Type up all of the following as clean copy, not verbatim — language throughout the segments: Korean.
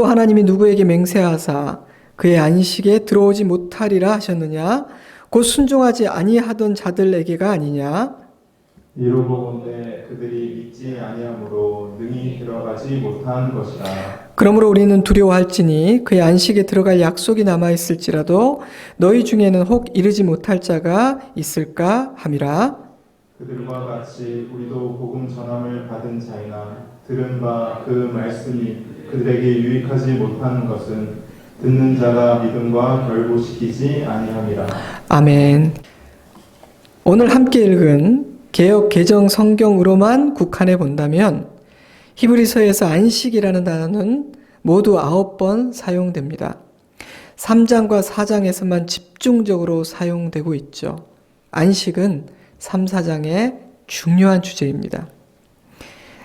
또 하나님이 누구에게 맹세하사 그의 안식에 들어오지 못하리라 하셨느냐? 곧 순종하지 아니하던 자들에게가 아니냐? 이로보건대 그들이 믿지 아니함으로 능히 들어가지 못한 것이라. 그러므로 우리는 두려워할지니 그의 안식에 들어갈 약속이 남아있을지라도 너희 중에는 혹 이르지 못할 자가 있을까 함이라. 그들과 같이 우리도 복음 전함을 받은 자이나 들은 바 그 말씀이 그들에게 유익하지 못하는 것은 듣는 자가 믿음과 결부시키지 아니함이라. 아멘. 오늘 함께 읽은 개역 개정 성경으로만 국한해 본다면 히브리서에서 안식이라는 단어는 모두 9번 사용됩니다. 3장과 4장에서만 집중적으로 사용되고 있죠. 안식은 3, 4장의 중요한 주제입니다.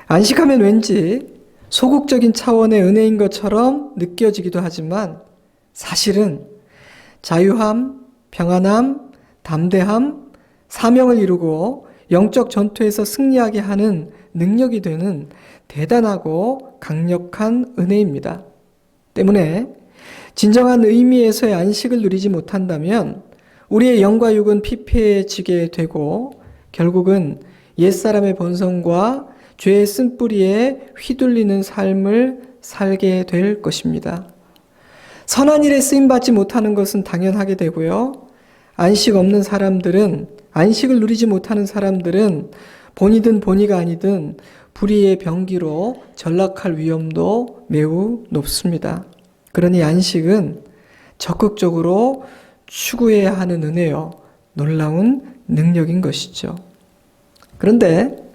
안식하면 왠지 소극적인 차원의 은혜인 것처럼 느껴지기도 하지만 사실은 자유함, 평안함, 담대함, 사명을 이루고 영적 전투에서 승리하게 하는 능력이 되는 대단하고 강력한 은혜입니다. 때문에 진정한 의미에서의 안식을 누리지 못한다면 우리의 영과 육은 피폐해지게 되고 결국은 옛사람의 본성과 죄의 쓴뿌리에 휘둘리는 삶을 살게 될 것입니다. 선한 일에 쓰임받지 못하는 것은 당연하게 되고요. 안식 없는 사람들은, 안식을 누리지 못하는 사람들은 본이든 본의가 아니든 불의의 병기로 전락할 위험도 매우 높습니다. 그러니 안식은 적극적으로 추구해야 하는 은혜요, 놀라운 능력인 것이죠. 그런데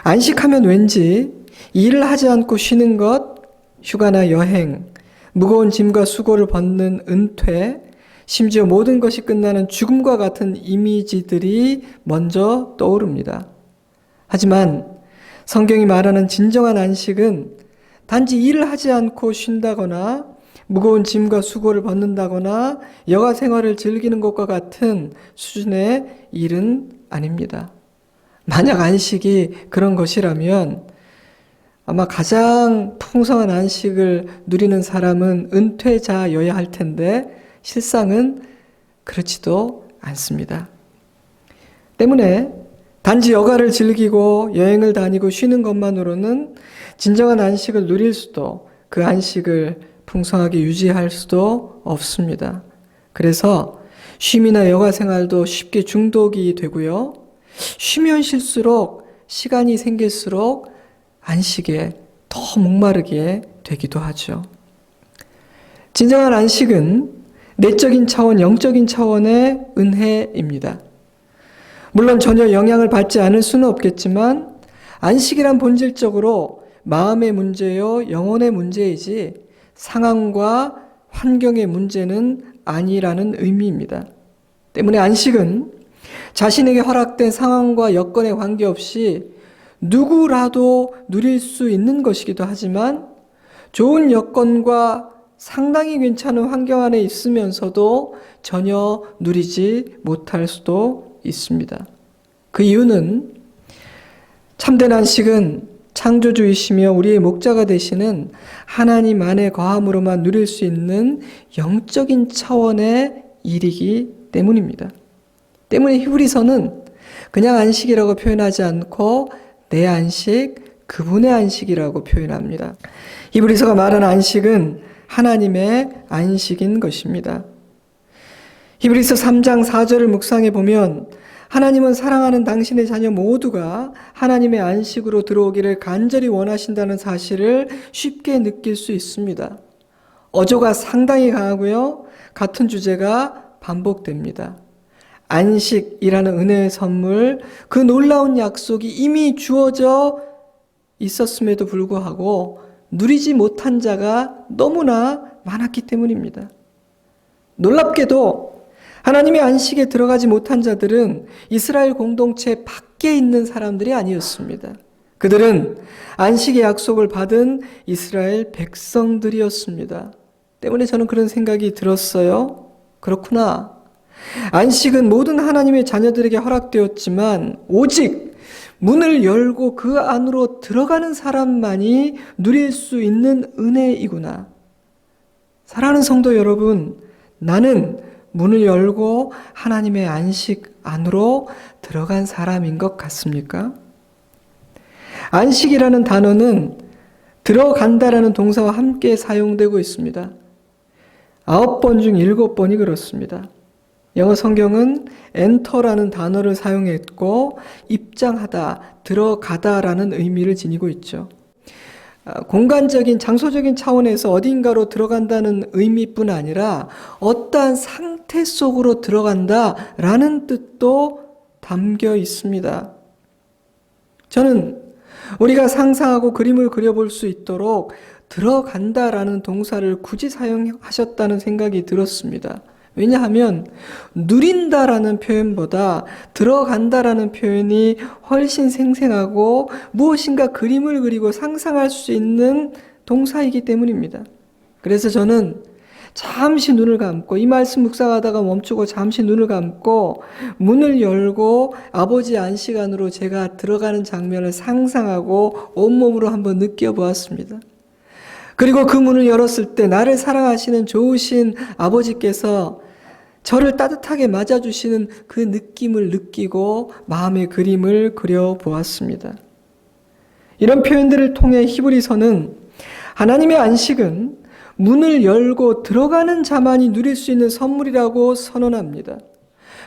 안식하면 왠지 일을 하지 않고 쉬는 것, 휴가나 여행, 무거운 짐과 수고를 벗는 은퇴, 심지어 모든 것이 끝나는 죽음과 같은 이미지들이 먼저 떠오릅니다. 하지만 성경이 말하는 진정한 안식은 단지 일을 하지 않고 쉰다거나 무거운 짐과 수고를 벗는다거나 여가 생활을 즐기는 것과 같은 수준의 일은 아닙니다. 만약 안식이 그런 것이라면 아마 가장 풍성한 안식을 누리는 사람은 은퇴자여야 할 텐데 실상은 그렇지도 않습니다. 때문에 단지 여가를 즐기고 여행을 다니고 쉬는 것만으로는 진정한 안식을 누릴 수도 그 안식을 풍성하게 유지할 수도 없습니다. 그래서 쉼이나 여가 생활도 쉽게 중독이 되고요. 쉬면 쉴수록 시간이 생길수록 안식에 더 목마르게 되기도 하죠. 진정한 안식은 내적인 차원, 영적인 차원의 은혜입니다. 물론 전혀 영향을 받지 않을 수는 없겠지만 안식이란 본질적으로 마음의 문제요, 영혼의 문제이지 상황과 환경의 문제는 아니라는 의미입니다. 때문에 안식은 자신에게 허락된 상황과 여건에 관계없이 누구라도 누릴 수 있는 것이기도 하지만 좋은 여건과 상당히 괜찮은 환경 안에 있으면서도 전혀 누리지 못할 수도 있습니다. 그 이유는 참된 안식은 창조주이시며 우리의 목자가 되시는 하나님 안에 거함으로만 누릴 수 있는 영적인 차원의 일이기 때문입니다. 때문에 히브리서는 그냥 안식이라고 표현하지 않고 내 안식, 그분의 안식이라고 표현합니다. 히브리서가 말하는 안식은 하나님의 안식인 것입니다. 히브리서 3장 4절을 묵상해 보면 하나님은 사랑하는 당신의 자녀 모두가 하나님의 안식으로 들어오기를 간절히 원하신다는 사실을 쉽게 느낄 수 있습니다. 어조가 상당히 강하고요. 같은 주제가 반복됩니다. 안식이라는 은혜의 선물, 그 놀라운 약속이 이미 주어져 있었음에도 불구하고 누리지 못한 자가 너무나 많았기 때문입니다. 놀랍게도 하나님의 안식에 들어가지 못한 자들은 이스라엘 공동체 밖에 있는 사람들이 아니었습니다. 그들은 안식의 약속을 받은 이스라엘 백성들이었습니다. 때문에 저는 그런 생각이 들었어요. 그렇구나. 안식은 모든 하나님의 자녀들에게 허락되었지만 오직 문을 열고 그 안으로 들어가는 사람만이 누릴 수 있는 은혜이구나. 사랑하는 성도 여러분, 나는 문을 열고 하나님의 안식 안으로 들어간 사람인 것 같습니까? 안식이라는 단어는 들어간다라는 동사와 함께 사용되고 있습니다. 9번 중 7번이 그렇습니다. 영어 성경은 enter라는 단어를 사용했고 입장하다, 들어가다라는 의미를 지니고 있죠. 공간적인 장소적인 차원에서 어딘가로 들어간다는 의미뿐 아니라 어떠한 상태 속으로 들어간다라는 뜻도 담겨 있습니다. 저는 우리가 상상하고 그림을 그려볼 수 있도록 들어간다라는 동사를 굳이 사용하셨다는 생각이 들었습니다. 왜냐하면 누린다라는 표현보다 들어간다라는 표현이 훨씬 생생하고 무엇인가 그림을 그리고 상상할 수 있는 동사이기 때문입니다. 그래서 저는 잠시 눈을 감고 이 말씀 묵상하다가 멈추고 잠시 눈을 감고 문을 열고 아버지 안식 안으로 제가 들어가는 장면을 상상하고 온몸으로 한번 느껴보았습니다. 그리고 그 문을 열었을 때 나를 사랑하시는 좋으신 아버지께서 저를 따뜻하게 맞아주시는 그 느낌을 느끼고 마음의 그림을 그려보았습니다. 이런 표현들을 통해 히브리서는 하나님의 안식은 문을 열고 들어가는 자만이 누릴 수 있는 선물이라고 선언합니다.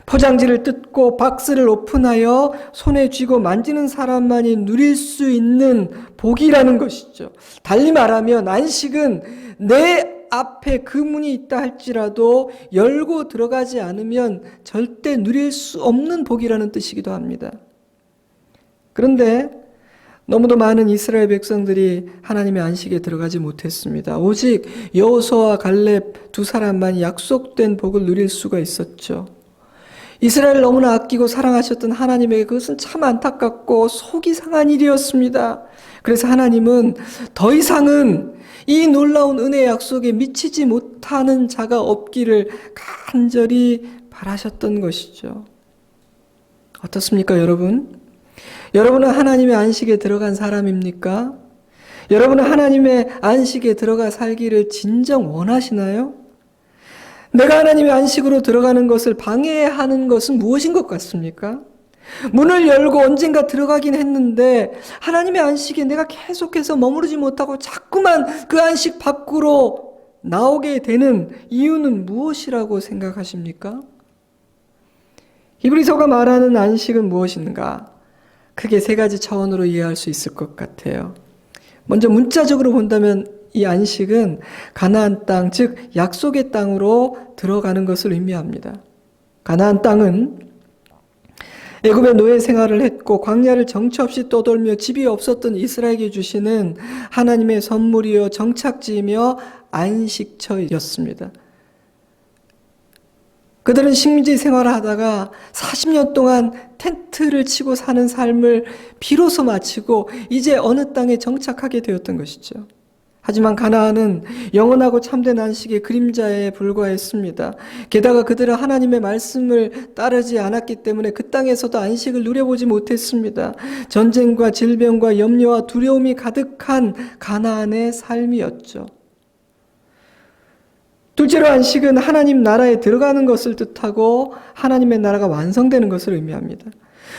포장지를 뜯고 박스를 오픈하여 손에 쥐고 만지는 사람만이 누릴 수 있는 복이라는 것이죠. 달리 말하면 안식은 내 앞에 그 문이 있다 할지라도 열고 들어가지 않으면 절대 누릴 수 없는 복이라는 뜻이기도 합니다. 그런데 너무도 많은 이스라엘 백성들이 하나님의 안식에 들어가지 못했습니다. 오직 여호수아와 갈렙 두 사람만이 약속된 복을 누릴 수가 있었죠. 이스라엘을 너무나 아끼고 사랑하셨던 하나님에게 그것은 참 안타깝고 속이 상한 일이었습니다. 그래서 하나님은 더 이상은 이 놀라운 은혜의 약속에 미치지 못하는 자가 없기를 간절히 바라셨던 것이죠. 어떻습니까, 여러분? 여러분은 하나님의 안식에 들어간 사람입니까? 여러분은 하나님의 안식에 들어가 살기를 진정 원하시나요? 내가 하나님의 안식으로 들어가는 것을 방해하는 것은 무엇인 것 같습니까? 문을 열고 언젠가 들어가긴 했는데 하나님의 안식에 내가 계속해서 머무르지 못하고 자꾸만 그 안식 밖으로 나오게 되는 이유는 무엇이라고 생각하십니까? 히브리서가 말하는 안식은 무엇인가? 크게 세 가지 차원으로 이해할 수 있을 것 같아요. 먼저 문자적으로 본다면 이 안식은 가나안 땅, 즉 약속의 땅으로 들어가는 것을 의미합니다. 가나안 땅은 애굽의 노예 생활을 했고 광야를 정처 없이 떠돌며 집이 없었던 이스라엘에게 주시는 하나님의 선물이요 정착지이며 안식처였습니다. 그들은 식민지 생활을 하다가 40년 동안 텐트를 치고 사는 삶을 비로소 마치고 이제 어느 땅에 정착하게 되었던 것이죠. 하지만 가나안은 영원하고 참된 안식의 그림자에 불과했습니다. 게다가 그들은 하나님의 말씀을 따르지 않았기 때문에 그 땅에서도 안식을 누려보지 못했습니다. 전쟁과 질병과 염려와 두려움이 가득한 가나안의 삶이었죠. 둘째로 안식은 하나님 나라에 들어가는 것을 뜻하고 하나님의 나라가 완성되는 것을 의미합니다.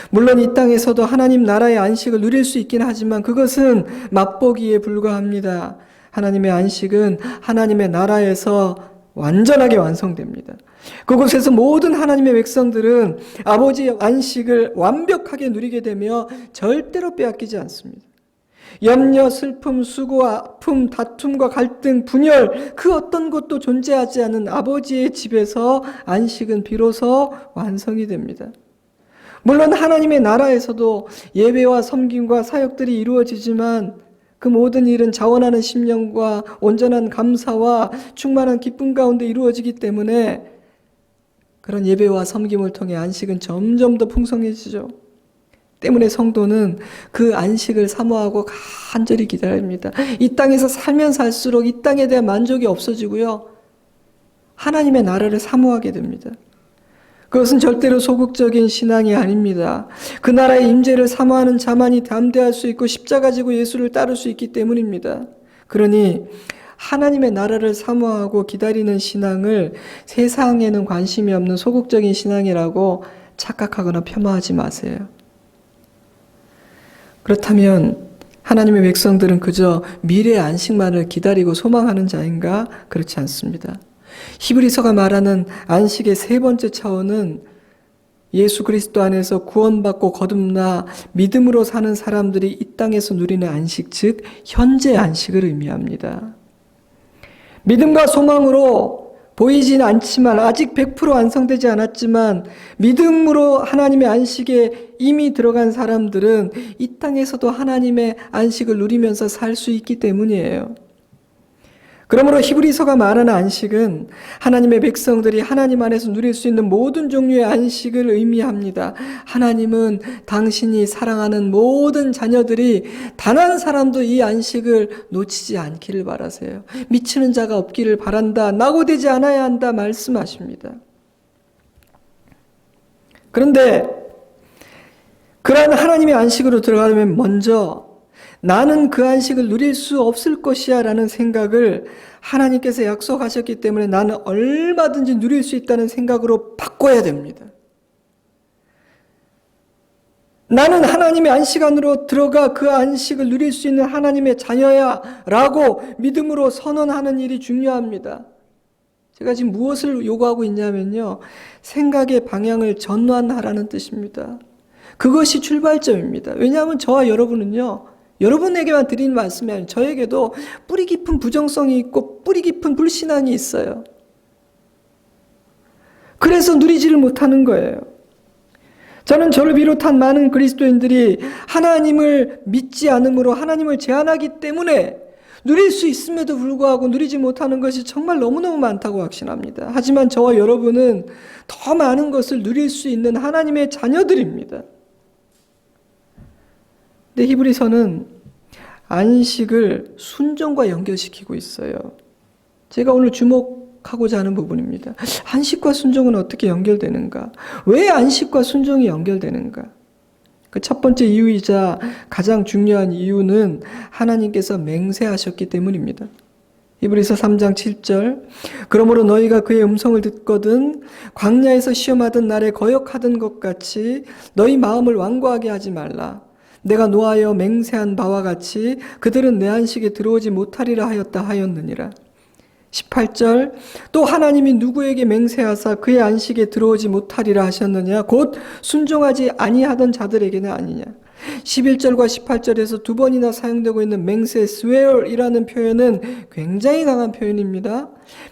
물론 이 땅에서도 하나님 나라의 안식을 누릴 수 있긴 하지만 그것은 맛보기에 불과합니다. 하나님의 안식은 하나님의 나라에서 완전하게 완성됩니다. 그곳에서 모든 하나님의 백성들은 아버지의 안식을 완벽하게 누리게 되며 절대로 빼앗기지 않습니다. 염려, 슬픔, 수고, 아픔, 다툼과 갈등, 분열 그 어떤 것도 존재하지 않은 아버지의 집에서 안식은 비로소 완성이 됩니다. 물론 하나님의 나라에서도 예배와 섬김과 사역들이 이루어지지만 그 모든 일은 자원하는 심령과 온전한 감사와 충만한 기쁨 가운데 이루어지기 때문에 그런 예배와 섬김을 통해 안식은 점점 더 풍성해지죠. 때문에 성도는 그 안식을 사모하고 간절히 기다립니다. 이 땅에서 살면 살수록 이 땅에 대한 만족이 없어지고요. 하나님의 나라를 사모하게 됩니다. 그것은 절대로 소극적인 신앙이 아닙니다. 그 나라의 임재를 사모하는 자만이 담대할 수 있고 십자가 지고 예수를 따를 수 있기 때문입니다. 그러니 하나님의 나라를 사모하고 기다리는 신앙을 세상에는 관심이 없는 소극적인 신앙이라고 착각하거나 폄하하지 마세요. 그렇다면 하나님의 백성들은 그저 미래의 안식만을 기다리고 소망하는 자인가? 그렇지 않습니다. 히브리서가 말하는 안식의 세 번째 차원은 예수 그리스도 안에서 구원받고 거듭나 믿음으로 사는 사람들이 이 땅에서 누리는 안식, 즉 현재 안식을 의미합니다. 믿음과 소망으로 보이진 않지만 아직 100% 완성되지 않았지만 믿음으로 하나님의 안식에 이미 들어간 사람들은 이 땅에서도 하나님의 안식을 누리면서 살 수 있기 때문이에요. 그러므로 히브리서가 말하는 안식은 하나님의 백성들이 하나님 안에서 누릴 수 있는 모든 종류의 안식을 의미합니다. 하나님은 당신이 사랑하는 모든 자녀들이 단 한 사람도 이 안식을 놓치지 않기를 바라세요. 미치는 자가 없기를 바란다. 낙오되지 않아야 한다 말씀하십니다. 그런데 그러한 하나님의 안식으로 들어가려면 먼저 나는 그 안식을 누릴 수 없을 것이야 라는 생각을 하나님께서 약속하셨기 때문에 나는 얼마든지 누릴 수 있다는 생각으로 바꿔야 됩니다. 나는 하나님의 안식 안으로 들어가 그 안식을 누릴 수 있는 하나님의 자녀야 라고 믿음으로 선언하는 일이 중요합니다. 제가 지금 무엇을 요구하고 있냐면요, 생각의 방향을 전환하라는 뜻입니다. 그것이 출발점입니다. 왜냐하면 저와 여러분은요, 여러분에게만 드리는 말씀이 아니라 저에게도 뿌리 깊은 부정성이 있고 뿌리 깊은 불신앙이 있어요. 그래서 누리지를 못하는 거예요. 저는 저를 비롯한 많은 그리스도인들이 하나님을 믿지 않으므로 하나님을 제한하기 때문에 누릴 수 있음에도 불구하고 누리지 못하는 것이 정말 너무너무 많다고 확신합니다. 하지만 저와 여러분은 더 많은 것을 누릴 수 있는 하나님의 자녀들입니다. 근데 히브리서는 안식을 순종과 연결시키고 있어요. 제가 오늘 주목하고자 하는 부분입니다. 안식과 순종은 어떻게 연결되는가? 왜 안식과 순종이 연결되는가? 그 첫 번째 이유이자 가장 중요한 이유는 하나님께서 맹세하셨기 때문입니다. 히브리서 3장 7절, 그러므로 너희가 그의 음성을 듣거든 광야에서 시험하던 날에 거역하던 것 같이 너희 마음을 완고하게 하지 말라. 내가 노하여 맹세한 바와 같이 그들은 내 안식에 들어오지 못하리라 하였다 하였느니라. 18절, 또 하나님이 누구에게 맹세하사 그의 안식에 들어오지 못하리라 하셨느냐? 곧 순종하지 아니하던 자들에게는 아니냐? 11절과 18절에서 두 번이나 사용되고 있는 맹세, swear이라는 표현은 굉장히 강한 표현입니다.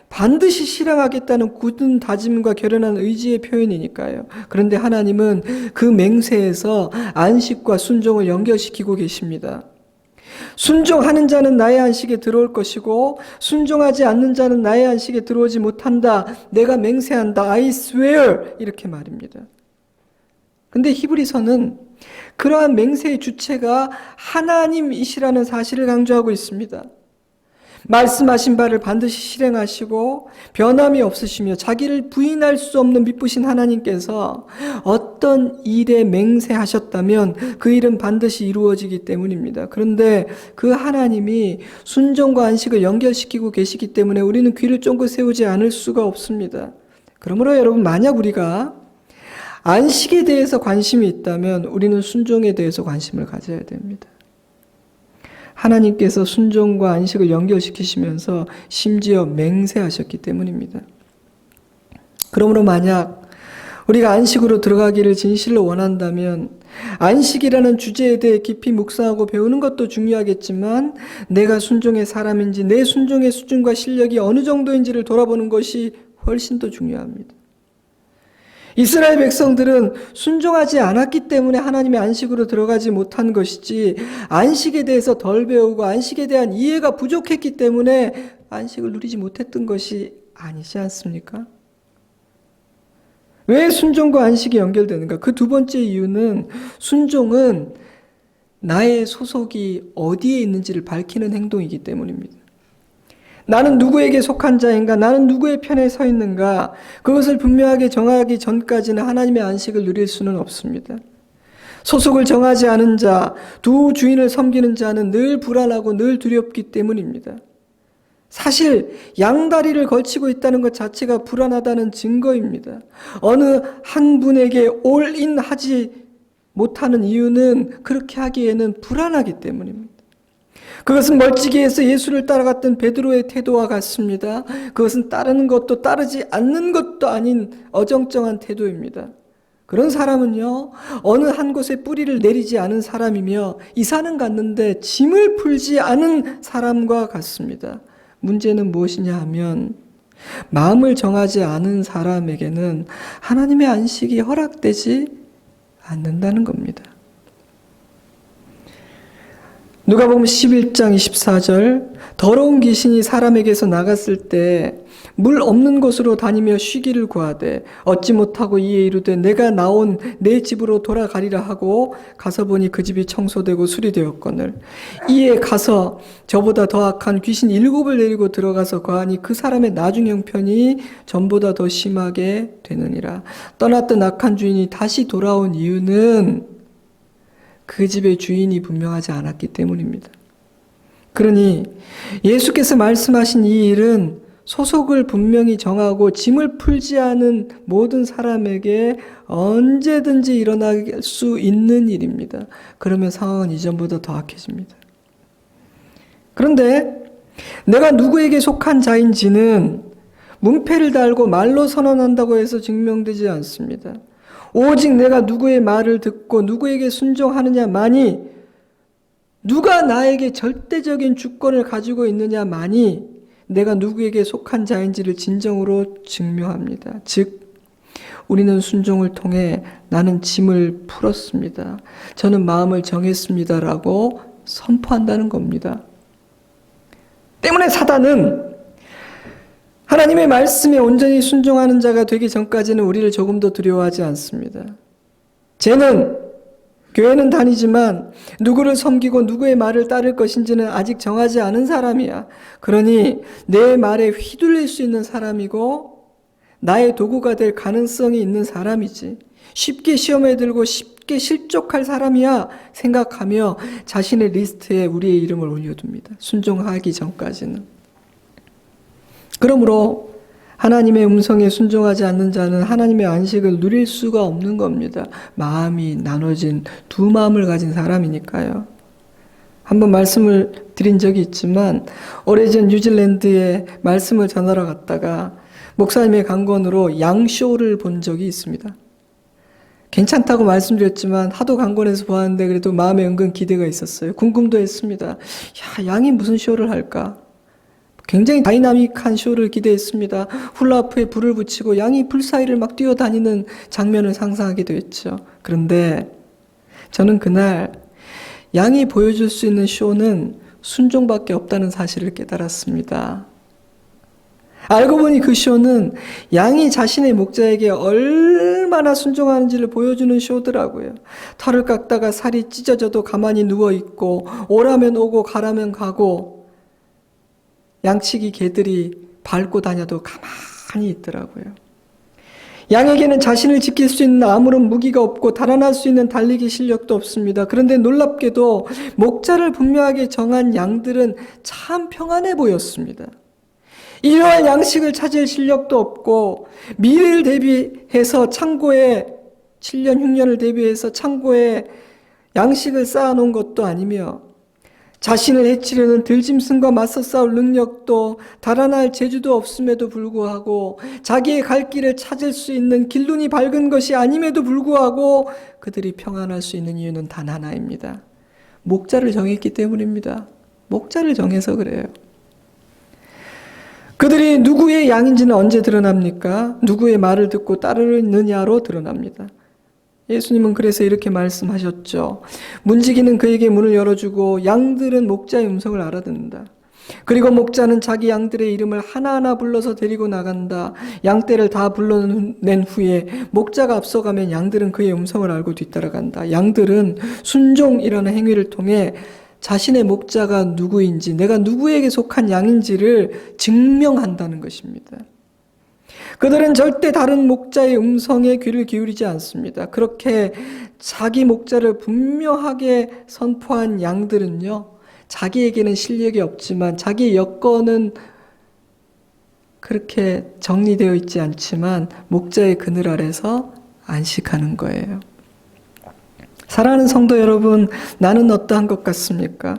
반드시 실행하겠다는 굳은 다짐과 결연한 의지의 표현이니까요. 그런데 하나님은 그 맹세에서 안식과 순종을 연결시키고 계십니다. 순종하는 자는 나의 안식에 들어올 것이고 순종하지 않는 자는 나의 안식에 들어오지 못한다. 내가 맹세한다. I swear 이렇게 말입니다. 근데 히브리서는 그러한 맹세의 주체가 하나님이시라는 사실을 강조하고 있습니다. 말씀하신 바를 반드시 실행하시고 변함이 없으시며 자기를 부인할 수 없는 미쁘신 하나님께서 어떤 일에 맹세하셨다면 그 일은 반드시 이루어지기 때문입니다. 그런데 그 하나님이 순종과 안식을 연결시키고 계시기 때문에 우리는 귀를 쫑긋 세우지 않을 수가 없습니다. 그러므로 여러분, 만약 우리가 안식에 대해서 관심이 있다면 우리는 순종에 대해서 관심을 가져야 됩니다. 하나님께서 순종과 안식을 연결시키시면서 심지어 맹세하셨기 때문입니다. 그러므로 만약 우리가 안식으로 들어가기를 진실로 원한다면 안식이라는 주제에 대해 깊이 묵상하고 배우는 것도 중요하겠지만 내가 순종의 사람인지 내 순종의 수준과 실력이 어느 정도인지를 돌아보는 것이 훨씬 더 중요합니다. 이스라엘 백성들은 순종하지 않았기 때문에 하나님의 안식으로 들어가지 못한 것이지 안식에 대해서 덜 배우고 안식에 대한 이해가 부족했기 때문에 안식을 누리지 못했던 것이 아니지 않습니까? 왜 순종과 안식이 연결되는가? 그 두 번째 이유는 순종은 나의 소속이 어디에 있는지를 밝히는 행동이기 때문입니다. 나는 누구에게 속한 자인가? 나는 누구의 편에 서 있는가? 그것을 분명하게 정하기 전까지는 하나님의 안식을 누릴 수는 없습니다. 소속을 정하지 않은 자, 두 주인을 섬기는 자는 늘 불안하고 늘 두렵기 때문입니다. 사실 양다리를 걸치고 있다는 것 자체가 불안하다는 증거입니다. 어느 한 분에게 올인하지 못하는 이유는 그렇게 하기에는 불안하기 때문입니다. 그것은 멀찍이에서 예수를 따라갔던 베드로의 태도와 같습니다. 그것은 따르는 것도 따르지 않는 것도 아닌 어정쩡한 태도입니다. 그런 사람은요, 어느 한 곳에 뿌리를 내리지 않은 사람이며 이사는 갔는데 짐을 풀지 않은 사람과 같습니다. 문제는 무엇이냐 하면 마음을 정하지 않은 사람에게는 하나님의 안식이 허락되지 않는다는 겁니다. 누가복음 11장 24절 더러운 귀신이 사람에게서 나갔을 때 물 없는 곳으로 다니며 쉬기를 구하되 얻지 못하고 이에 이르되 내가 나온 내 집으로 돌아가리라 하고 가서 보니 그 집이 청소되고 수리되었거늘 이에 가서 저보다 더 악한 귀신 7을 데리고 들어가서 거하니 그 사람의 나중 형편이 전보다 더 심하게 되느니라. 떠났던 악한 주인이 다시 돌아온 이유는 그 집의 주인이 분명하지 않았기 때문입니다. 그러니 예수께서 말씀하신 이 일은 소속을 분명히 정하고 짐을 풀지 않은 모든 사람에게 언제든지 일어날 수 있는 일입니다. 그러면 상황은 이전보다 더 악해집니다. 그런데 내가 누구에게 속한 자인지는 문패를 달고 말로 선언한다고 해서 증명되지 않습니다. 오직 내가 누구의 말을 듣고 누구에게 순종하느냐만이, 누가 나에게 절대적인 주권을 가지고 있느냐만이 내가 누구에게 속한 자인지를 진정으로 증명합니다. 즉 우리는 순종을 통해 나는 짐을 풀었습니다. 저는 마음을 정했습니다라고 선포한다는 겁니다. 때문에 사단은 하나님의 말씀에 온전히 순종하는 자가 되기 전까지는 우리를 조금 더 두려워하지 않습니다. 쟤는 교회는 다니지만 누구를 섬기고 누구의 말을 따를 것인지는 아직 정하지 않은 사람이야. 그러니 내 말에 휘둘릴 수 있는 사람이고 나의 도구가 될 가능성이 있는 사람이지. 쉽게 시험에 들고 쉽게 실족할 사람이야 생각하며 자신의 리스트에 우리의 이름을 올려둡니다. 순종하기 전까지는. 그러므로 하나님의 음성에 순종하지 않는 자는 하나님의 안식을 누릴 수가 없는 겁니다. 마음이 나눠진 두 마음을 가진 사람이니까요. 한번 말씀을 드린 적이 있지만 오래전 뉴질랜드에 말씀을 전하러 갔다가 목사님의 강권으로 양쇼를 본 적이 있습니다. 괜찮다고 말씀드렸지만 하도 강권해서 보았는데 그래도 마음에 은근 기대가 있었어요. 궁금도 했습니다. 야, 양이 무슨 쇼를 할까? 굉장히 다이나믹한 쇼를 기대했습니다. 훌라후프에 불을 붙이고 양이 불 사이를 막 뛰어다니는 장면을 상상하기도 했죠. 그런데 저는 그날 양이 보여줄 수 있는 쇼는 순종밖에 없다는 사실을 깨달았습니다. 알고 보니 그 쇼는 양이 자신의 목자에게 얼마나 순종하는지를 보여주는 쇼더라고요. 털을 깎다가 살이 찢어져도 가만히 누워있고 오라면 오고 가라면 가고 양치기 개들이 밟고 다녀도 가만히 있더라고요. 양에게는 자신을 지킬 수 있는 아무런 무기가 없고 달아날 수 있는 달리기 실력도 없습니다. 그런데 놀랍게도 목자를 분명하게 정한 양들은 참 평안해 보였습니다. 이러한 양식을 찾을 실력도 없고 미래를 대비해서 창고에 7년 흉년을 대비해서 창고에 양식을 쌓아놓은 것도 아니며 자신을 해치려는 들짐승과 맞서 싸울 능력도 달아날 재주도 없음에도 불구하고 자기의 갈 길을 찾을 수 있는 길눈이 밝은 것이 아님에도 불구하고 그들이 평안할 수 있는 이유는 단 하나입니다. 목자를 정했기 때문입니다. 목자를 정해서 그래요. 그들이 누구의 양인지는 언제 드러납니까? 누구의 말을 듣고 따르느냐로 드러납니다. 예수님은 그래서 이렇게 말씀하셨죠. 문지기는 그에게 문을 열어주고 양들은 목자의 음성을 알아듣는다. 그리고 목자는 자기 양들의 이름을 하나하나 불러서 데리고 나간다. 양떼를 다 불러낸 후에 목자가 앞서가면 양들은 그의 음성을 알고 뒤따라간다. 양들은 순종이라는 행위를 통해 자신의 목자가 누구인지, 내가 누구에게 속한 양인지를 증명한다는 것입니다. 그들은 절대 다른 목자의 음성에 귀를 기울이지 않습니다. 그렇게 자기 목자를 분명하게 선포한 양들은요, 자기에게는 실력이 없지만 자기의 여건은 그렇게 정리되어 있지 않지만 목자의 그늘 아래서 안식하는 거예요. 사랑하는 성도 여러분, 나는 어떠한 것 같습니까?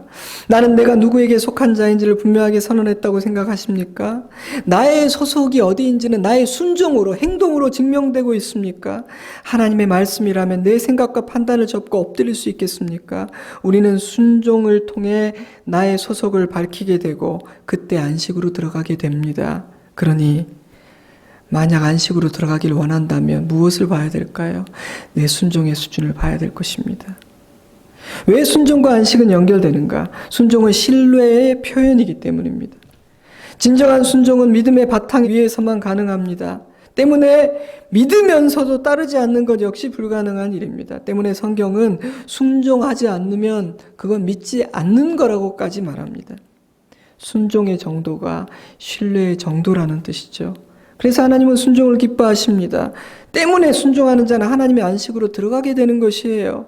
나는 내가 누구에게 속한 자인지를 분명하게 선언했다고 생각하십니까? 나의 소속이 어디인지는 나의 순종으로, 행동으로 증명되고 있습니까? 하나님의 말씀이라면 내 생각과 판단을 접고 엎드릴 수 있겠습니까? 우리는 순종을 통해 나의 소속을 밝히게 되고 그때 안식으로 들어가게 됩니다. 그러니 만약 안식으로 들어가길 원한다면 무엇을 봐야 될까요? 내 순종의 수준을 봐야 될 것입니다. 왜 순종과 안식은 연결되는가? 순종은 신뢰의 표현이기 때문입니다. 진정한 순종은 믿음의 바탕 위에서만 가능합니다. 때문에 믿으면서도 따르지 않는 것 역시 불가능한 일입니다. 때문에 성경은 순종하지 않으면 그건 믿지 않는 거라고까지 말합니다. 순종의 정도가 신뢰의 정도라는 뜻이죠. 그래서 하나님은 순종을 기뻐하십니다. 때문에 순종하는 자는 하나님의 안식으로 들어가게 되는 것이에요.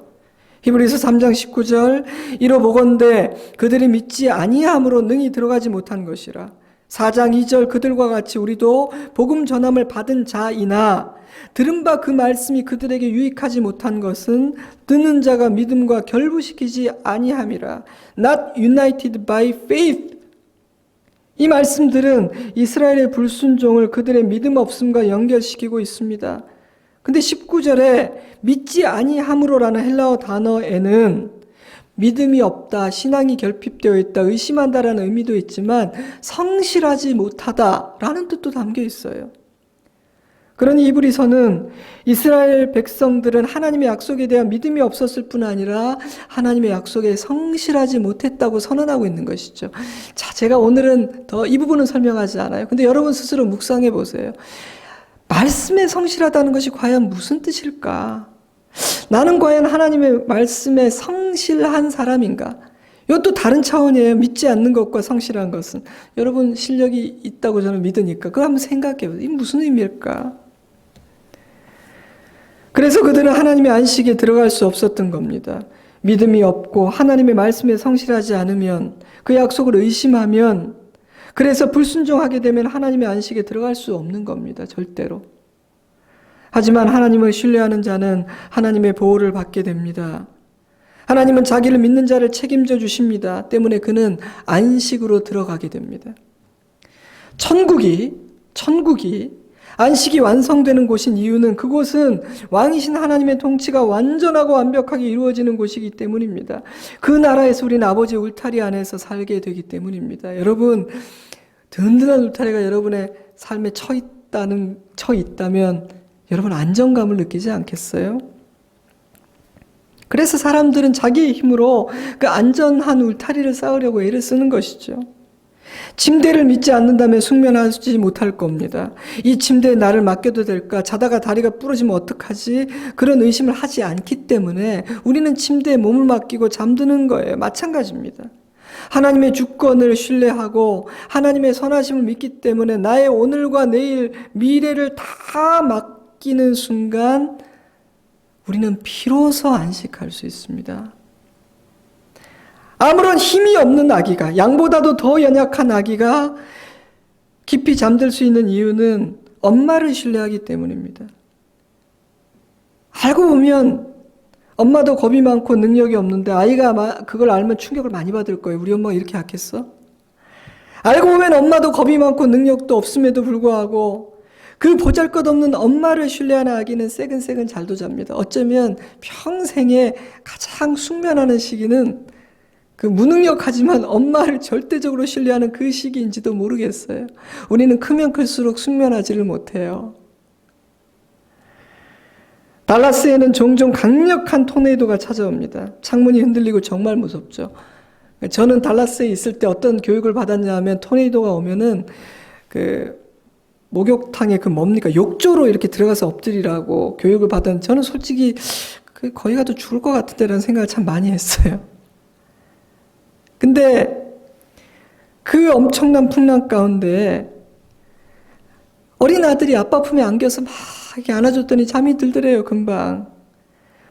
히브리서 3장 19절 이러보건대 그들이 믿지 아니함으로 능히 들어가지 못한 것이라. 4장 2절 그들과 같이 우리도 복음 전함을 받은 자이나 들은 바 그 말씀이 그들에게 유익하지 못한 것은 듣는 자가 믿음과 결부시키지 아니함이라. Not united by faith. 이 말씀들은 이스라엘의 불순종을 그들의 믿음 없음과 연결시키고 있습니다. 근데 19절에 믿지 아니함으로라는 헬라어 단어에는 믿음이 없다, 신앙이 결핍되어 있다, 의심한다라는 의미도 있지만 성실하지 못하다라는 뜻도 담겨 있어요. 그러니 히브리서는 이스라엘 백성들은 하나님의 약속에 대한 믿음이 없었을 뿐 아니라 하나님의 약속에 성실하지 못했다고 선언하고 있는 것이죠. 자, 제가 오늘은 더 이 부분은 설명하지 않아요. 근데 여러분 스스로 묵상해 보세요. 말씀에 성실하다는 것이 과연 무슨 뜻일까? 나는 과연 하나님의 말씀에 성실한 사람인가? 이것도 다른 차원이에요. 믿지 않는 것과 성실한 것은. 여러분 실력이 있다고 저는 믿으니까 그거 한번 생각해 보세요. 이게 무슨 의미일까? 그래서 그들은 하나님의 안식에 들어갈 수 없었던 겁니다. 믿음이 없고 하나님의 말씀에 성실하지 않으면 그 약속을 의심하면 그래서 불순종하게 되면 하나님의 안식에 들어갈 수 없는 겁니다. 절대로. 하지만 하나님을 신뢰하는 자는 하나님의 보호를 받게 됩니다. 하나님은 자기를 믿는 자를 책임져 주십니다. 때문에 그는 안식으로 들어가게 됩니다. 천국이 안식이 완성되는 곳인 이유는 그곳은 왕이신 하나님의 통치가 완전하고 완벽하게 이루어지는 곳이기 때문입니다. 그 나라에서 우리는 아버지의 울타리 안에서 살게 되기 때문입니다. 여러분, 든든한 울타리가 여러분의 삶에 처 있다면 여러분 안정감을 느끼지 않겠어요? 그래서 사람들은 자기의 힘으로 그 안전한 울타리를 쌓으려고 애를 쓰는 것이죠. 침대를 믿지 않는다면 숙면하지 못할 겁니다. 이 침대에 나를 맡겨도 될까? 자다가 다리가 부러지면 어떡하지? 그런 의심을 하지 않기 때문에 우리는 침대에 몸을 맡기고 잠드는 거예요. 마찬가지입니다. 하나님의 주권을 신뢰하고 하나님의 선하심을 믿기 때문에 나의 오늘과 내일, 미래를 다 맡기는 순간 우리는 비로소 안식할 수 있습니다. 아무런 힘이 없는 아기가, 양보다도 더 연약한 아기가 깊이 잠들 수 있는 이유는 엄마를 신뢰하기 때문입니다. 알고 보면 엄마도 겁이 많고 능력이 없는데 아이가 그걸 알면 충격을 많이 받을 거예요. 우리 엄마가 이렇게 약했어? 알고 보면 엄마도 겁이 많고 능력도 없음에도 불구하고 그 보잘것없는 엄마를 신뢰하는 아기는 새근새근 잘도 잡니다. 어쩌면 평생에 가장 숙면하는 시기는 그 무능력하지만 엄마를 절대적으로 신뢰하는 그 시기인지도 모르겠어요. 우리는 크면 클수록 숙면하지를 못해요. 달라스에는 종종 강력한 토네이도가 찾아옵니다. 창문이 흔들리고 정말 무섭죠. 저는 달라스에 있을 때 어떤 교육을 받았냐 하면 토네이도가 오면은 그 목욕탕에 그 뭡니까? 욕조로 이렇게 들어가서 엎드리라고 교육을 받은 저는 솔직히 거기 가도 죽을 것 같은데라는 생각을 참 많이 했어요. 근데 그 엄청난 풍랑 가운데 어린 아들이 아빠 품에 안겨서 막 이렇게 안아줬더니 잠이 들더래요, 금방.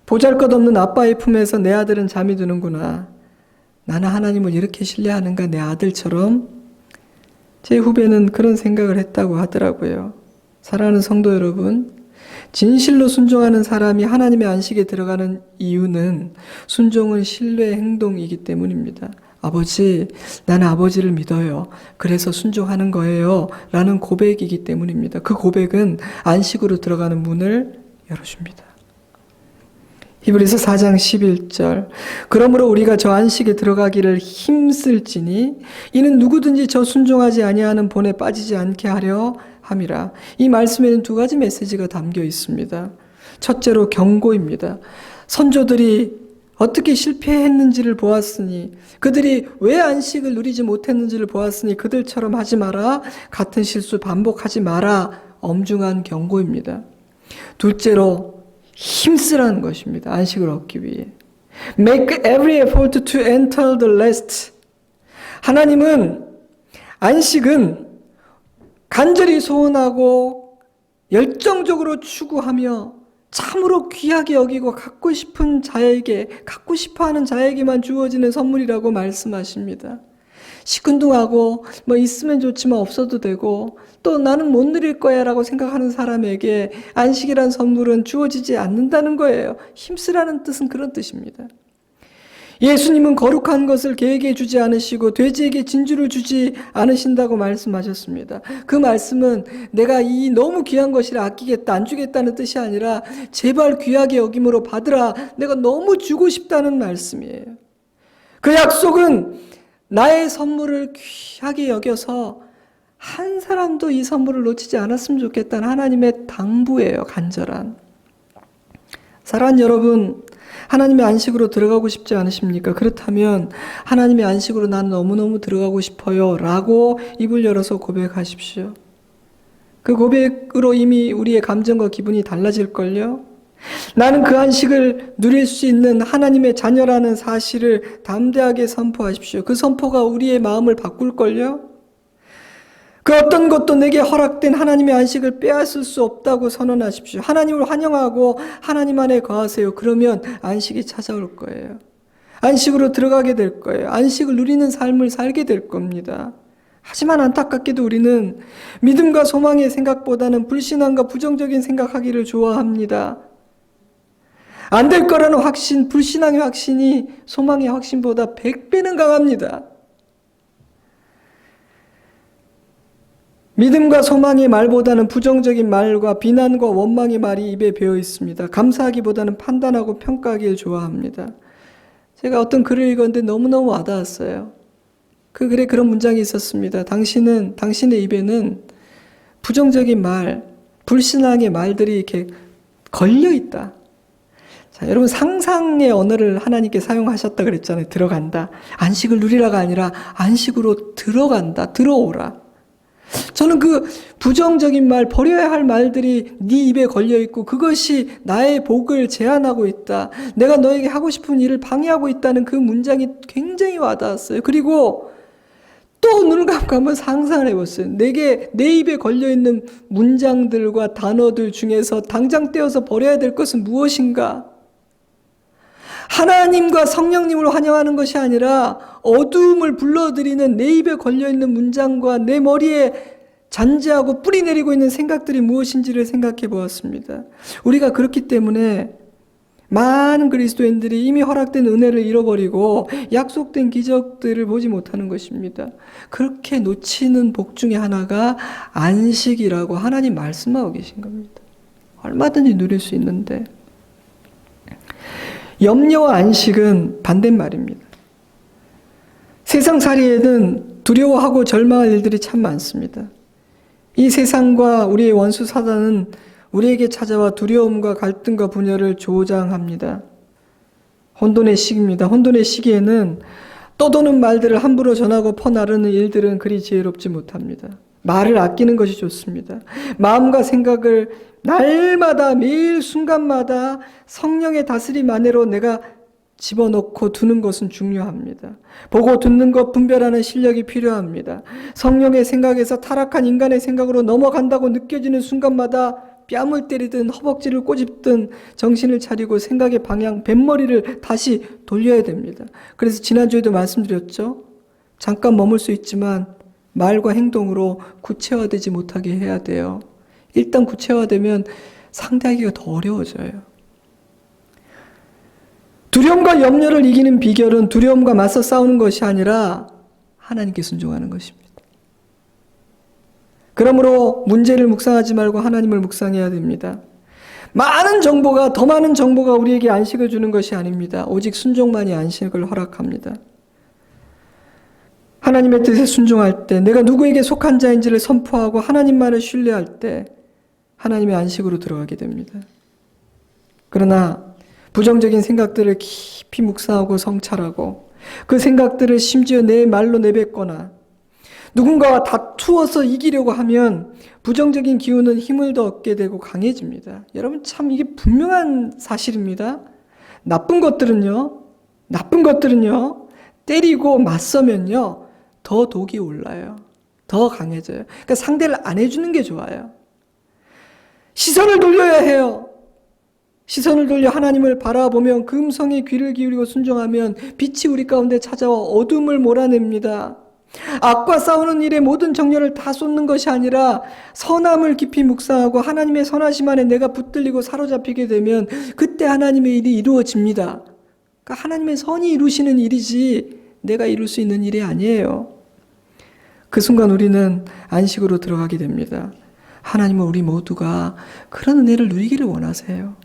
보잘것없는 아빠의 품에서 내 아들은 잠이 드는구나. 나는 하나님을 이렇게 신뢰하는가, 내 아들처럼. 제 후배는 그런 생각을 했다고 하더라고요. 사랑하는 성도 여러분, 진실로 순종하는 사람이 하나님의 안식에 들어가는 이유는 순종은 신뢰의 행동이기 때문입니다. 아버지, 나는 아버지를 믿어요. 그래서 순종하는 거예요. 라는 고백이기 때문입니다. 그 고백은 안식으로 들어가는 문을 열어줍니다. 히브리서 4장 11절 그러므로 우리가 저 안식에 들어가기를 힘쓸지니 이는 누구든지 저 순종하지 아니하는 본에 빠지지 않게 하려 함이라. 이 말씀에는 두 가지 메시지가 담겨 있습니다. 첫째로 경고입니다. 선조들이 어떻게 실패했는지를 보았으니 그들이 왜 안식을 누리지 못했는지를 보았으니 그들처럼 하지 마라. 같은 실수 반복하지 마라. 엄중한 경고입니다. 둘째로 힘쓰라는 것입니다. 안식을 얻기 위해. Make every effort to enter the rest. 하나님은 안식은 간절히 소원하고 열정적으로 추구하며 참으로 귀하게 여기고 갖고 싶어하는 자에게만 주어지는 선물이라고 말씀하십니다. 시큰둥하고 있으면 좋지만 없어도 되고 또 나는 못 누릴 거야 라고 생각하는 사람에게 안식이란 선물은 주어지지 않는다는 거예요. 힘쓰라는 뜻은 그런 뜻입니다. 예수님은 거룩한 것을 개에게 주지 않으시고 돼지에게 진주를 주지 않으신다고 말씀하셨습니다. 그 말씀은 내가 이 너무 귀한 것이라 아끼겠다, 안 주겠다는 뜻이 아니라 제발 귀하게 여김으로 받으라, 내가 너무 주고 싶다는 말씀이에요. 그 약속은 나의 선물을 귀하게 여겨서 한 사람도 이 선물을 놓치지 않았으면 좋겠다는 하나님의 당부예요. 간절한. 사랑하는 여러분, 하나님의 안식으로 들어가고 싶지 않으십니까? 그렇다면 하나님의 안식으로 나는 너무너무 들어가고 싶어요 라고 입을 열어서 고백하십시오. 그 고백으로 이미 우리의 감정과 기분이 달라질걸요? 나는 그 안식을 누릴 수 있는 하나님의 자녀라는 사실을 담대하게 선포하십시오. 그 선포가 우리의 마음을 바꿀걸요? 그 어떤 것도 내게 허락된 하나님의 안식을 빼앗을 수 없다고 선언하십시오. 하나님을 환영하고 하나님 안에 거하세요. 그러면 안식이 찾아올 거예요. 안식으로 들어가게 될 거예요. 안식을 누리는 삶을 살게 될 겁니다. 하지만 안타깝게도 우리는 믿음과 소망의 생각보다는 불신앙과 부정적인 생각하기를 좋아합니다. 안 될 거라는 확신, 불신앙의 확신이 소망의 확신보다 100배는 강합니다. 믿음과 소망의 말보다는 부정적인 말과 비난과 원망의 말이 입에 배어 있습니다. 감사하기보다는 판단하고 평가하기를 좋아합니다. 제가 어떤 글을 읽었는데 너무너무 와닿았어요. 그 글에 그런 문장이 있었습니다. 당신의 입에는 부정적인 말, 불신앙의 말들이 이렇게 걸려 있다. 자, 여러분 상상의 언어를 하나님께 사용하셨다 그랬잖아요. 들어간다. 안식을 누리라가 아니라 안식으로 들어간다. 들어오라. 저는 그 부정적인 말, 버려야 할 말들이 네 입에 걸려있고 그것이 나의 복을 제한하고 있다. 내가 너에게 하고 싶은 일을 방해하고 있다는 그 문장이 굉장히 와닿았어요. 그리고 또 눈을 감고 한번 상상을 해봤어요. 내 입에 걸려있는 문장들과 단어들 중에서 당장 떼어서 버려야 될 것은 무엇인가? 하나님과 성령님을 환영하는 것이 아니라 어두움을 불러들이는 내 입에 걸려있는 문장과 내 머리에 잔재하고 뿌리 내리고 있는 생각들이 무엇인지를 생각해 보았습니다. 우리가 그렇기 때문에 많은 그리스도인들이 이미 허락된 은혜를 잃어버리고 약속된 기적들을 보지 못하는 것입니다. 그렇게 놓치는 복 중에 하나가 안식이라고 하나님 말씀하고 계신 겁니다. 얼마든지 누릴 수 있는데 염려와 안식은 반대말입니다. 세상살이에는 두려워하고 절망할 일들이 참 많습니다. 이 세상과 우리의 원수 사단은 우리에게 찾아와 두려움과 갈등과 분열을 조장합니다. 혼돈의 시기입니다. 혼돈의 시기에는 떠도는 말들을 함부로 전하고 퍼나르는 일들은 그리 지혜롭지 못합니다. 말을 아끼는 것이 좋습니다. 마음과 생각을 날마다 매일 순간마다 성령의 다스림 안으로 내가 집어넣고 두는 것은 중요합니다. 보고 듣는 것 분별하는 실력이 필요합니다. 성령의 생각에서 타락한 인간의 생각으로 넘어간다고 느껴지는 순간마다 뺨을 때리든 허벅지를 꼬집든 정신을 차리고 생각의 방향, 뱃머리를 다시 돌려야 됩니다. 그래서 지난주에도 말씀드렸죠. 잠깐 머물 수 있지만 말과 행동으로 구체화되지 못하게 해야 돼요. 일단 구체화되면 상대하기가 더 어려워져요. 두려움과 염려를 이기는 비결은 두려움과 맞서 싸우는 것이 아니라 하나님께 순종하는 것입니다. 그러므로 문제를 묵상하지 말고 하나님을 묵상해야 됩니다. 더 많은 정보가 우리에게 안식을 주는 것이 아닙니다. 오직 순종만이 안식을 허락합니다. 하나님의 뜻에 순종할 때, 내가 누구에게 속한 자인지를 선포하고 하나님만을 신뢰할 때 하나님의 안식으로 들어가게 됩니다. 그러나 부정적인 생각들을 깊이 묵상하고 성찰하고 그 생각들을 심지어 내 말로 내뱉거나 누군가와 다투어서 이기려고 하면 부정적인 기운은 힘을 더 얻게 되고 강해집니다. 여러분, 참 이게 분명한 사실입니다. 나쁜 것들은요, 때리고 맞서면요, 더 독이 올라요. 더 강해져요. 그러니까 상대를 안 해주는 게 좋아요. 시선을 돌려야 해요. 시선을 돌려 하나님을 바라보면 그 음성에 귀를 기울이고 순종하면 빛이 우리 가운데 찾아와 어둠을 몰아냅니다. 악과 싸우는 일에 모든 정열을 다 쏟는 것이 아니라 선함을 깊이 묵상하고 하나님의 선하심 안에 내가 붙들리고 사로잡히게 되면 그때 하나님의 일이 이루어집니다. 그러니까 하나님의 선이 이루시는 일이지 내가 이룰 수 있는 일이 아니에요. 그 순간 우리는 안식으로 들어가게 됩니다. 하나님은 우리 모두가 그런 은혜를 누리기를 원하세요.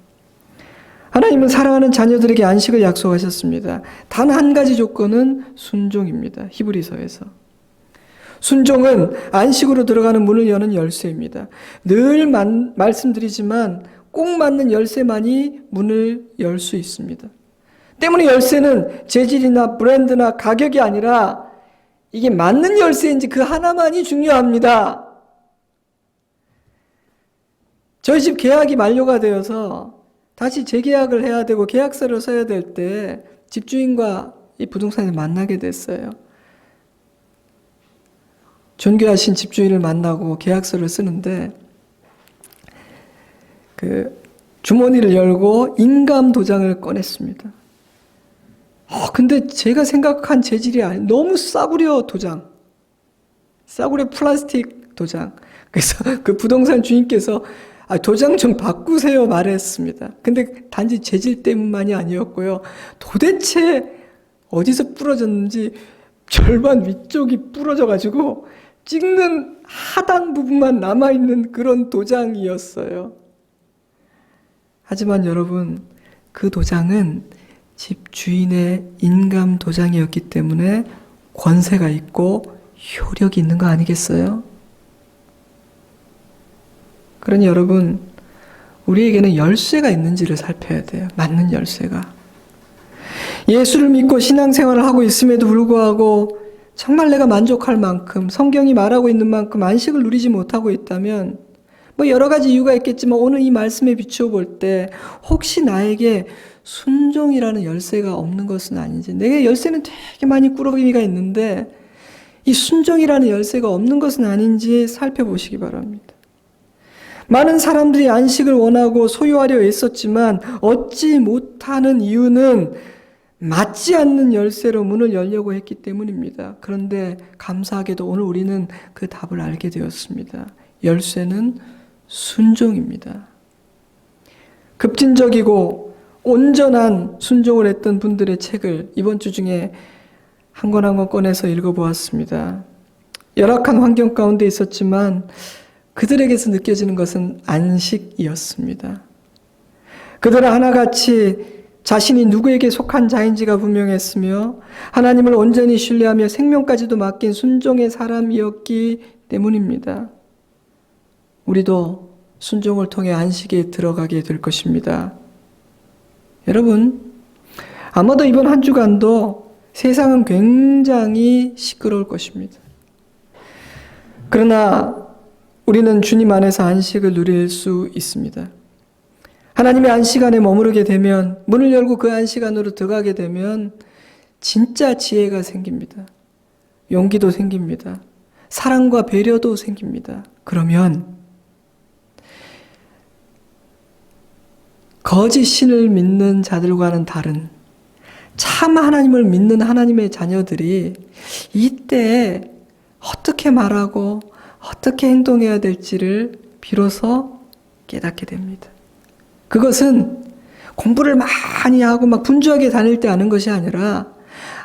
하나님은 사랑하는 자녀들에게 안식을 약속하셨습니다. 단 한 가지 조건은 순종입니다. 히브리서에서. 순종은 안식으로 들어가는 문을 여는 열쇠입니다. 늘 말씀드리지만 꼭 맞는 열쇠만이 문을 열 수 있습니다. 때문에 열쇠는 재질이나 브랜드나 가격이 아니라 이게 맞는 열쇠인지 그 하나만이 중요합니다. 저희 집 계약이 만료가 되어서 다시 재계약을 해야 되고 계약서를 써야 될 때 집주인과 이 부동산을 만나게 됐어요. 존귀하신 집주인을 만나고 계약서를 쓰는데 그 주머니를 열고 인감 도장을 꺼냈습니다. 근데 제가 생각한 재질이 너무 싸구려 도장. 싸구려 플라스틱 도장. 그래서 그 부동산 주인께서 도장 좀 바꾸세요 말했습니다. 근데 단지 재질 때문만이 아니었고요. 도대체 어디서 부러졌는지 절반 위쪽이 부러져가지고 찍는 하단 부분만 남아있는 그런 도장이었어요. 하지만 여러분, 그 도장은 집 주인의 인감 도장이었기 때문에 권세가 있고 효력이 있는 거 아니겠어요? 그러니 여러분, 우리에게는 열쇠가 있는지를 살펴야 돼요. 맞는 열쇠가. 예수를 믿고 신앙생활을 하고 있음에도 불구하고 정말 내가 만족할 만큼, 성경이 말하고 있는 만큼 안식을 누리지 못하고 있다면 여러 가지 이유가 있겠지만 오늘 이 말씀에 비추어 볼 때 혹시 나에게 순종이라는 열쇠가 없는 것은 아닌지, 내게 열쇠는 되게 많이 꾸러기가 있는데 이 순종이라는 열쇠가 없는 것은 아닌지 살펴보시기 바랍니다. 많은 사람들이 안식을 원하고 소유하려 애썼지만 얻지 못하는 이유는 맞지 않는 열쇠로 문을 열려고 했기 때문입니다. 그런데 감사하게도 오늘 우리는 그 답을 알게 되었습니다. 열쇠는 순종입니다. 급진적이고 온전한 순종을 했던 분들의 책을 이번 주 중에 한 권 한 권 꺼내서 읽어보았습니다. 열악한 환경 가운데 있었지만 그들에게서 느껴지는 것은 안식이었습니다. 그들은 하나같이 자신이 누구에게 속한 자인지가 분명했으며 하나님을 온전히 신뢰하며 생명까지도 맡긴 순종의 사람이었기 때문입니다. 우리도 순종을 통해 안식에 들어가게 될 것입니다. 여러분, 아마도 이번 한 주간도 세상은 굉장히 시끄러울 것입니다. 그러나 우리는 주님 안에서 안식을 누릴 수 있습니다. 하나님의 안식 안에 머무르게 되면, 문을 열고 그 안식 안으로 들어가게 되면 진짜 지혜가 생깁니다. 용기도 생깁니다. 사랑과 배려도 생깁니다. 그러면 거짓 신을 믿는 자들과는 다른 참 하나님을 믿는 하나님의 자녀들이 이때 어떻게 말하고 어떻게 행동해야 될지를 비로소 깨닫게 됩니다. 그것은 공부를 많이 하고 막 분주하게 다닐 때 아는 것이 아니라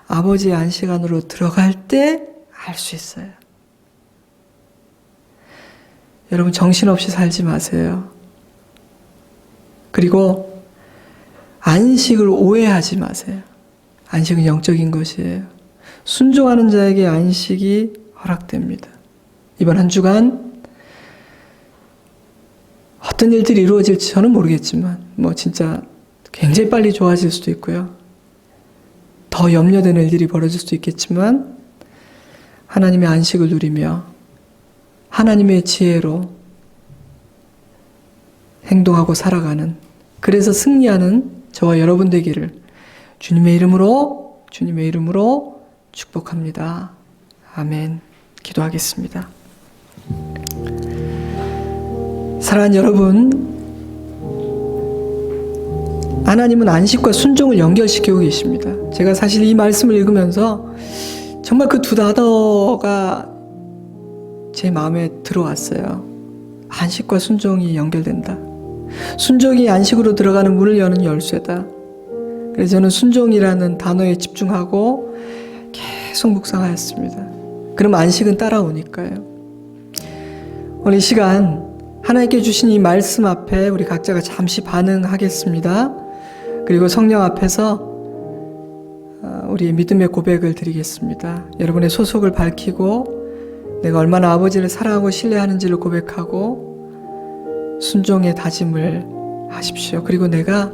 아버지의 안식 안으로 들어갈 때 알 수 있어요. 여러분 정신없이 살지 마세요. 그리고 안식을 오해하지 마세요. 안식은 영적인 것이에요. 순종하는 자에게 안식이 허락됩니다. 이번 한 주간 어떤 일들이 이루어질지 저는 모르겠지만 진짜 굉장히 빨리 좋아질 수도 있고요. 더 염려되는 일들이 벌어질 수도 있겠지만 하나님의 안식을 누리며 하나님의 지혜로 행동하고 살아가는, 그래서 승리하는 저와 여러분 되기를 주님의 이름으로 축복합니다. 아멘. 기도하겠습니다. 사랑하는 여러분, 하나님은 안식과 순종을 연결시키고 계십니다. 제가 사실 이 말씀을 읽으면서 정말 그 두 단어가 제 마음에 들어왔어요. 안식과 순종이 연결된다. 순종이 안식으로 들어가는 문을 여는 열쇠다. 그래서 저는 순종이라는 단어에 집중하고 계속 묵상하였습니다. 그럼 안식은 따라오니까요. 오늘 이 시간 하나님께 주신 이 말씀 앞에 우리 각자가 잠시 반응하겠습니다. 그리고 성령 앞에서 우리의 믿음의 고백을 드리겠습니다. 여러분의 소속을 밝히고 내가 얼마나 아버지를 사랑하고 신뢰하는지를 고백하고 순종의 다짐을 하십시오. 그리고 내가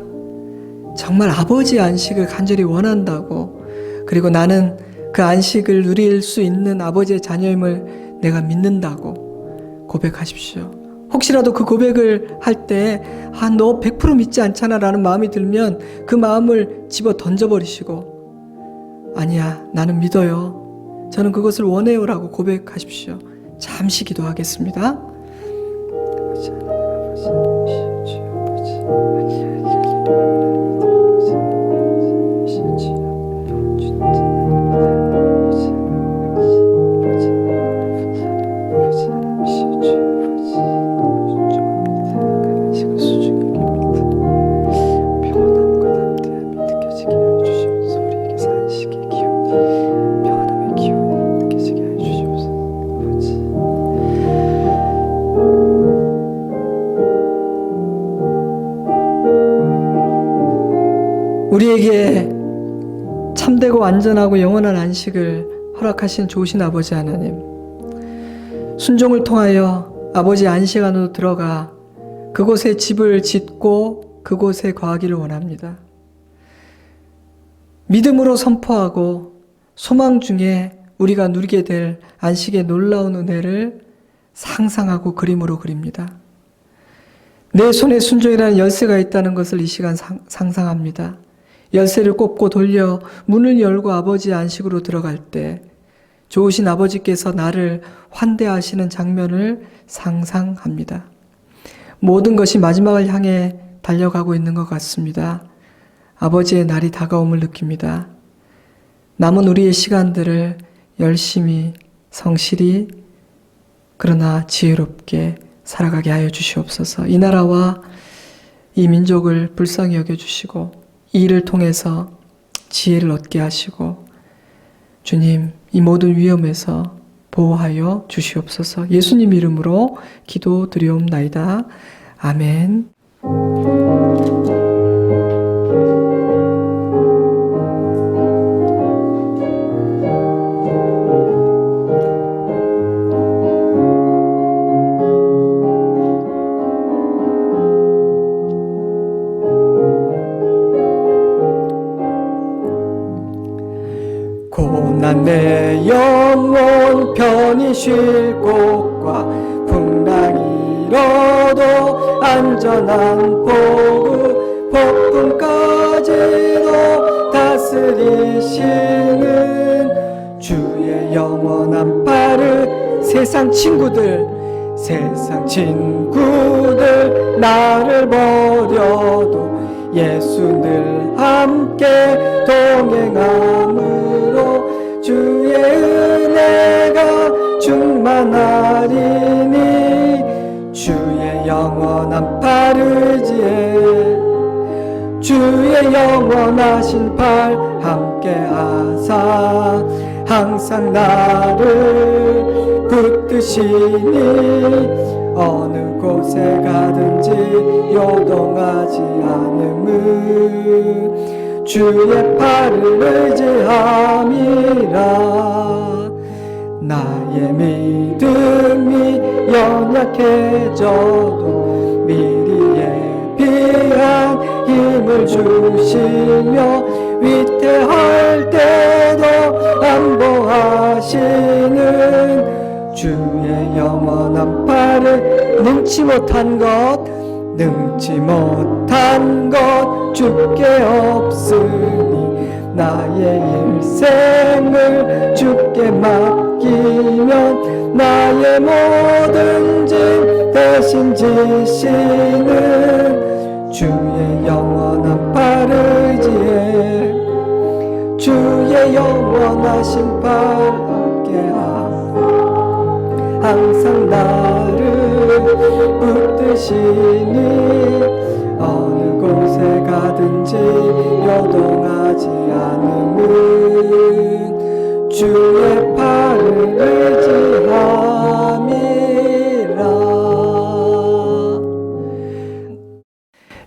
정말 아버지의 안식을 간절히 원한다고, 그리고 나는 그 안식을 누릴 수 있는 아버지의 자녀임을 내가 믿는다고 고백하십시오. 혹시라도 그 고백을 할 때 너 100% 믿지 않잖아 라는 마음이 들면 그 마음을 집어 던져버리시고 아니야, 나는 믿어요, 저는 그것을 원해요 라고 고백하십시오. 잠시 기도하겠습니다. 우리에게 참되고 완전하고 영원한 안식을 허락하신 좋으신 아버지 하나님, 순종을 통하여 아버지의 안식 안으로 들어가 그곳에 집을 짓고 그곳에 거하기를 원합니다. 믿음으로 선포하고 소망 중에 우리가 누리게 될 안식의 놀라운 은혜를 상상하고 그림으로 그립니다. 내 손에 순종이라는 열쇠가 있다는 것을 이 시간 상상합니다. 열쇠를 꼽고 돌려 문을 열고 아버지의 안식으로 들어갈 때 좋으신 아버지께서 나를 환대하시는 장면을 상상합니다. 모든 것이 마지막을 향해 달려가고 있는 것 같습니다. 아버지의 날이 다가옴을 느낍니다. 남은 우리의 시간들을 열심히 성실히 그러나 지혜롭게 살아가게 하여 주시옵소서. 이 나라와 이 민족을 불쌍히 여겨주시고 이 일을 통해서 지혜를 얻게 하시고 주님, 이 모든 위험에서 보호하여 주시옵소서. 예수님 이름으로 기도드리옵나이다. 아멘. 고난 내 영혼 편히 쉴 곳과 풍랑이 일어도 안전한 보급 폭풍까지도 다스리시는 주의 영원한 팔을 세상 친구들 나를 버려도 예수 늘 함께 동행함으로 주의 은혜가 의지해 주의 영원하신 팔 함께 하사 항상 나를 붙드시니 어느 곳에 가든지 요동하지 않음은 주의 팔을 의지함이라. 나의 믿음이 연약해져도 미리 예비한 힘을 주시며 위태할 때도 안보하시는 주의 영원한 팔을 능치 못한 것 주께 없으니 나의 일생을 주께 맡기면 나의 모든 짐 대신 지시는 주의 영원한 팔 의지해 주의 영원하신 팔 함께하고 항상 나를 붙드시니 어느 곳에 가든지 요동하지 않음은 주의 팔을 의지함이라.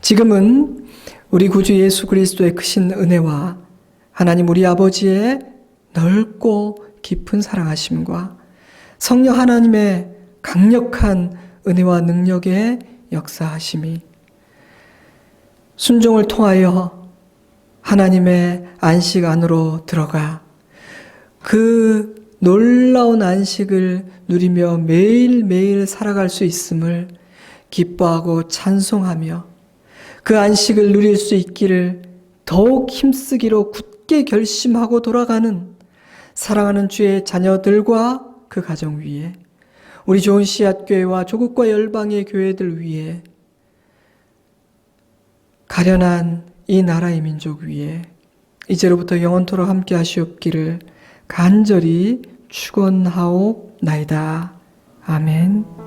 지금은 우리 구주 예수 그리스도의 크신 은혜와 하나님 우리 아버지의 넓고 깊은 사랑하심과 성령 하나님의 강력한 은혜와 능력의 역사하심이 순종을 통하여 하나님의 안식 안으로 들어가 그 놀라운 안식을 누리며 매일매일 살아갈 수 있음을 기뻐하고 찬송하며 그 안식을 누릴 수 있기를 더욱 힘쓰기로 굳게 결심하고 돌아가는 사랑하는 주의 자녀들과 그 가정 위에 우리 좋은 씨앗교회와 조국과 열방의 교회들 위에 가련한 이 나라의 민족 위에 이제로부터 영원토록 함께 하시옵기를 간절히 축원하옵나이다. 아멘.